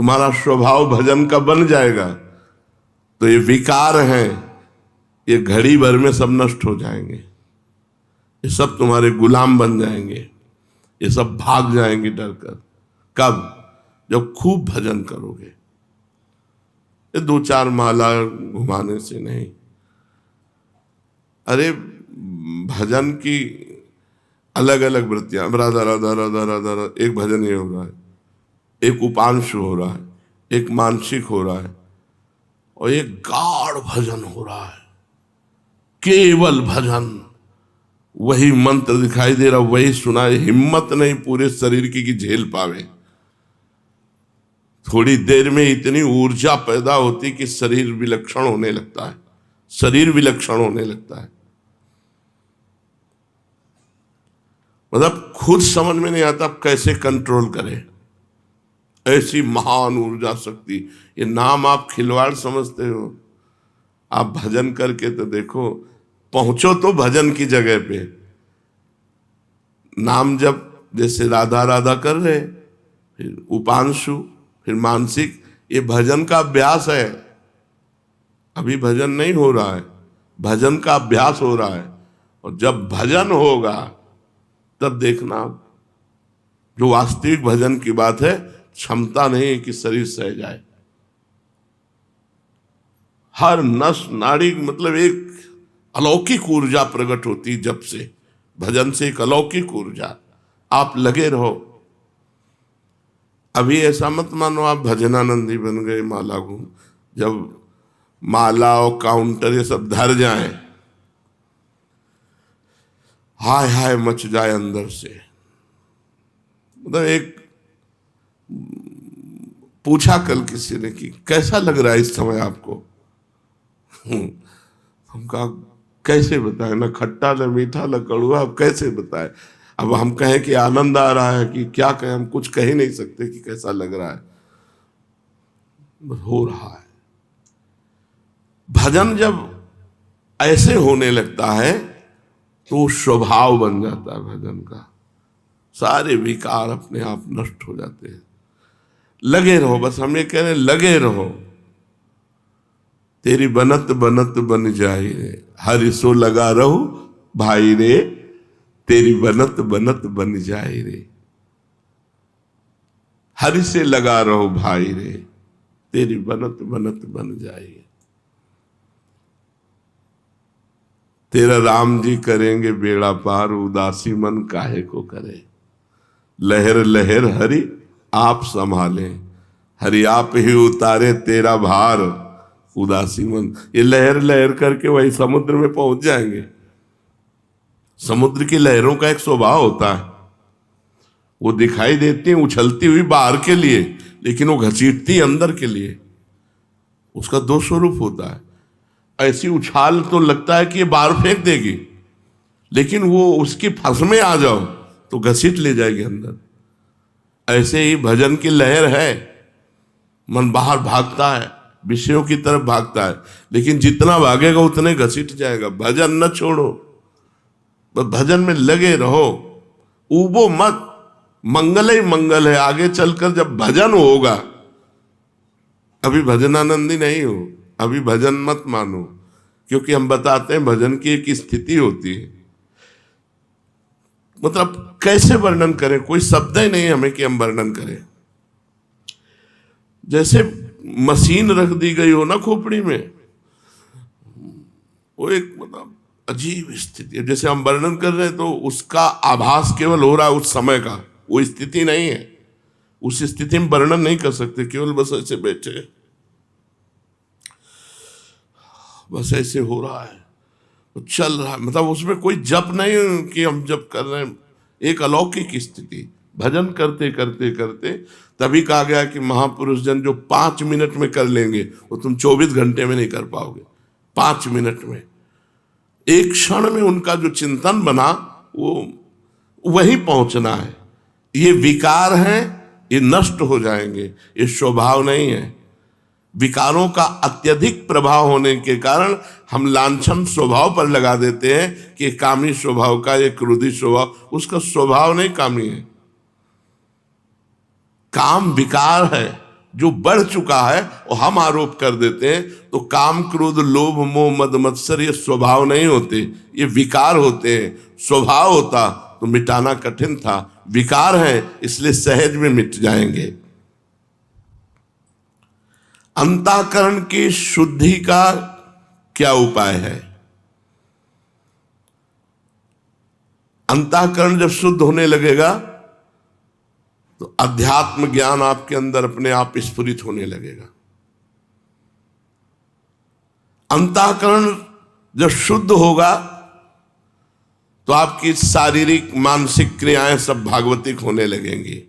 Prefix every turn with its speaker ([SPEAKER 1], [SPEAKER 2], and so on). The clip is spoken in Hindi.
[SPEAKER 1] तुम्हारा स्वभाव भजन का बन जाएगा तो ये विकार हैं, ये घड़ी भर में सब नष्ट हो जाएंगे। ये सब तुम्हारे गुलाम बन जाएंगे, ये सब भाग जाएंगे डर कर। कब? जब खूब भजन करोगे। ये 2-4 माला घुमाने से नहीं। अरे भजन की अलग अलग वृत्तियां, राधा राधा राधा राधा राधा, एक भजन ये हो रहा है, एक उपांशु हो रहा है, एक मानसिक हो रहा है, और एक गाढ़ भजन हो रहा है। केवल भजन, वही मंत्र दिखाई दे रहा, वही सुनाए। हिम्मत नहीं पूरे शरीर की कि झेल पावे। थोड़ी देर में इतनी ऊर्जा पैदा होती कि शरीर विलक्षण होने लगता है, शरीर विलक्षण होने लगता है। मतलब खुद समझ में नहीं आता आप कैसे कंट्रोल करें ऐसी महान ऊर्जा शक्ति। ये नाम आप खिलवाड़ समझते हो, आप भजन करके तो देखो, पहुंचो तो भजन की जगह पे। नाम जब जैसे राधा राधा कर रहे, फिर उपांशु, फिर मानसिक, ये भजन का अभ्यास है। अभी भजन नहीं हो रहा है, भजन का अभ्यास हो रहा है। और जब भजन होगा तब देखना, जो वास्तविक भजन की बात है, क्षमता नहीं है कि शरीर सह जाए। हर नस नाड़ी, मतलब एक अलौकिक ऊर्जा प्रकट होती जब से भजन से, एक अलौकिक ऊर्जा। आप लगे रहो। अभी ऐसा मत मानो आप भजनानंदी बन गए, माला घूम। जब माला और काउंटर ये सब धर जाए, हाय हाय मच जाए अंदर से। मतलब एक पूछा कल किसी ने कि कैसा लग रहा है इस समय आपको? हम कहा कैसे बताएं, ना खट्टा ना मीठा ना कड़वा, अब कैसे बताएं। अब हम कहें कि आनंद आ रहा है कि क्या कहें, हम कुछ कह ही नहीं सकते कि कैसा लग रहा है, बस हो रहा है। भजन जब ऐसे होने लगता है तो स्वभाव बन जाता है भजन का। सारे विकार अपने आप नष्ट हो जाते हैं। लगे रहो, बस हम ये कह रहे हैं, लगे रहो। तेरी बनत बनत बन जाए रे, हरि सो लगा रहो भाई रे, तेरी बनत बनत बन जाए रे। हरि से लगा रहो भाई रे, तेरी बनत बनत बन जाए। तेरा राम जी करेंगे बेड़ा पार, उदासी मन काहे को करे। लहर लहर हरि आप संभाले, हरि आप ही उतारे तेरा भार, उदासी मन। ये लहर लहर करके वही समुद्र में पहुंच जाएंगे। समुद्र की लहरों का एक स्वभाव होता है, वो दिखाई देती है उछलती हुई बाहर के लिए, लेकिन वो घसीटती अंदर के लिए। उसका 2 स्वरूप होता है। ऐसी उछाल तो लगता है कि ये बाहर फेंक देगी, लेकिन वो उसकी फंस में आ जाओ तो घसीट ले जाएगी अंदर। ऐसे ही भजन की लहर है, मन बाहर भागता है, विषयों की तरफ भागता है, लेकिन जितना भागेगा उतने घसीट जाएगा। भजन न छोड़ो, बस भजन में लगे रहो, ऊबो मत। मंगल ही मंगल है। आगे चलकर जब भजन होगा, अभी भजनानंदी नहीं हो, अभी भजन मत मानो, क्योंकि हम बताते हैं भजन की एक स्थिति होती है। मतलब कैसे वर्णन करें, कोई शब्द ही नहीं हमें कि हम वर्णन करें। जैसे मशीन रख दी गई हो ना खोपड़ी में, वो एक मतलब अजीब स्थिति है। जैसे हम वर्णन कर रहे हैं तो उसका आभास केवल हो रहा है उस समय का, वो स्थिति नहीं है। उस स्थिति में वर्णन नहीं कर सकते, केवल बस ऐसे बैठे, बस ऐसे हो रहा है, तो चल रहा है। मतलब उसमें कोई जप नहीं कि हम जप कर रहे हैं, एक अलौकिक स्थिति। भजन करते करते करते तभी कहा गया कि महापुरुष जन जो 5 मिनट में कर लेंगे वो तुम 24 घंटे में नहीं कर पाओगे। 5 मिनट में, एक क्षण में उनका जो चिंतन बना वो वहीं पहुंचना है। ये विकार हैं, ये नष्ट हो जाएंगे, ये स्वभाव नहीं है। विकारों का अत्यधिक प्रभाव होने के कारण हम लांछन स्वभाव पर लगा देते हैं कि कामी स्वभाव का, ये क्रोधी स्वभाव, उसका स्वभाव नहीं कामी है। काम विकार है, जो बढ़ चुका है वो हम आरोप कर देते हैं। तो काम, क्रोध, लोभ, मोह, मद, मत्सर ये स्वभाव नहीं होते, ये विकार होते हैं। स्वभाव होता तो मिटाना कठिन था, विकार है इसलिए सहज में मिट जाएंगे। अंतःकरण की शुद्धि का क्या उपाय है? अंतःकरण जब शुद्ध होने लगेगा तो अध्यात्म ज्ञान आपके अंदर अपने आप स्फुरित होने लगेगा। अंतःकरण जब शुद्ध होगा तो आपकी शारीरिक मानसिक क्रियाएं सब भागवतिक होने लगेंगी।